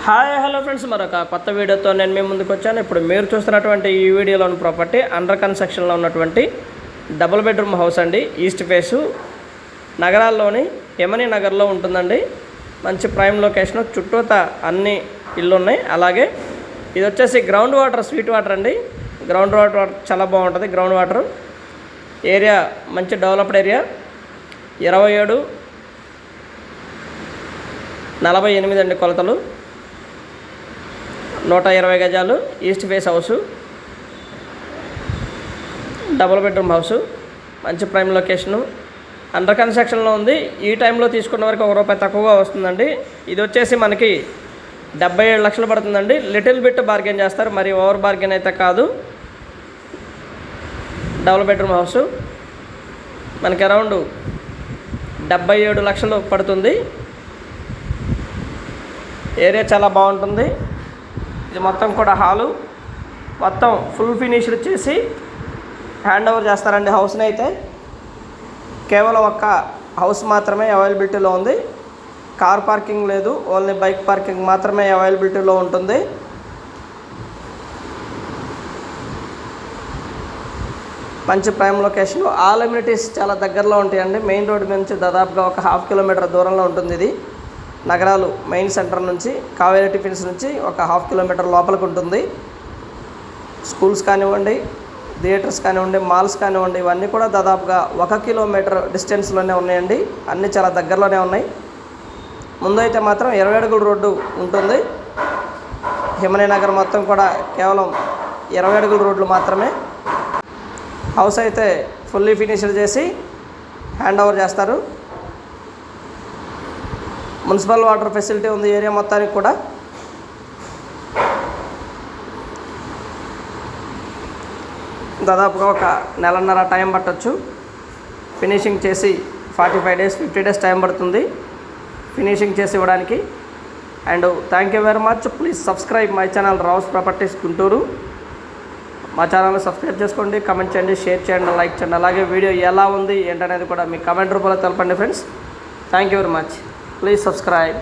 Hi hello friends, మరొక కొత్త వీడియోతో నేను మీ ముందుకు వచ్చాను. ఇప్పుడు మీరు చూస్తున్నటువంటి ఈ వీడియోలోని ప్రాపర్టీ అండర్ కన్స్ట్రక్షన్లో ఉన్నటువంటి డబుల్ బెడ్రూమ్ హౌస్ అండి. ఈస్ట్ ఫేసు నగరాల్లోని యమనీ నగర్లో ఉంటుందండి. మంచి ప్రైమ్ లొకేషన్, చుట్టూత అన్ని ఇల్లు ఉన్నాయి. అలాగే ఇది వచ్చేసి గ్రౌండ్ వాటర్, స్వీట్ వాటర్ అండి. గ్రౌండ్ వాటర్ చాలా బాగుంటుంది. గ్రౌండ్ వాటర్ ఏరియా మంచి డెవలప్డ్ ఏరియా. 27/48 అండి కొలతలు. 120 గజాలు. East face house, double bedroom house, మంచి ప్రైమ్ లొకేషను, అండర్ కన్స్ట్రక్షన్లో ఉంది. ఈ టైంలో తీసుకున్న వరకు ₹1 తక్కువగా వస్తుందండి. ఇది వచ్చేసి మనకి 77 లక్షలు పడుతుందండి. లిటిల్ బిట్ బార్గెన్ చేస్తారు, మరి ఓవర్ బార్గెన్ అయితే కాదు. డబుల్ బెడ్రూమ్ హౌసు మనకి అరౌండ్ 77 లక్షలు పడుతుంది. ఏరియా చాలా బాగుంటుంది. ఇది మొత్తం కూడా హాలు, మొత్తం ఫుల్ ఫినిష్డ్ చేసి హ్యాండ్ ఓవర్ చేస్తారండి హౌస్ని. అయితే కేవలం ఒక్క హౌస్ మాత్రమే అవైలబిలిటీలో ఉంది. కార్ పార్కింగ్ లేదు, ఓన్లీ బైక్ పార్కింగ్ మాత్రమే అవైలబిలిటీలో ఉంటుంది. మంచి ప్రైమ్ లొకేషన్, ఆల్ ఎమ్యూనిటీస్ చాలా దగ్గరలో ఉంటాయండి. మెయిన్ రోడ్ నుంచి దాదాపుగా ఒక 1/2 కిలోమీటర్ దూరంలో ఉంటుంది. ఇది నగరాలు మెయిన్ సెంటర్ నుంచి, కావేరీ టిఫిన్స్ నుంచి ఒక 1/2 కిలోమీటర్ లోపలికి ఉంటుంది. స్కూల్స్ కానివ్వండి, థియేటర్స్ కానివ్వండి, మాల్స్ కానివ్వండి, ఇవన్నీ కూడా దాదాపుగా 1 కిలోమీటర్ డిస్టెన్స్లోనే ఉన్నాయండి. అన్నీ చాలా దగ్గరలోనే ఉన్నాయి. ముందైతే మాత్రం 20 అడుగుల రోడ్డు ఉంటుంది. యమనీ నగర్ మొత్తం కూడా కేవలం 20 అడుగుల రోడ్లు మాత్రమే. హౌస్ అయితే ఫుల్లీ ఫినిష్డ్ చేసి హ్యాండ్ ఓవర్ చేస్తారు. మున్సిపల్ వాటర్ ఫెసిలిటీ ఉంది ఏరియా మొత్తానికి కూడా. దాదాపుగా ఒక నెలన్నర టైం పట్టచ్చు. ఫినిషింగ్ చేసి 45 డేస్ 50 డేస్ టైం పడుతుంది ఫినిషింగ్ చేసి ఇవ్వడానికి. And thank you very much. Please subscribe my channel Rao's properties Guntur. మా ఛానల్ని సబ్స్క్రైబ్ చేసుకోండి, కమెంట్ చేయండి, షేర్ చేయండి, లైక్ చేయండి. అలాగే వీడియో ఎలా ఉంది ఏంటనేది కూడా మీ కమెంట్ రూపంలో తెలపండి friends. Thank you very much. Please subscribe.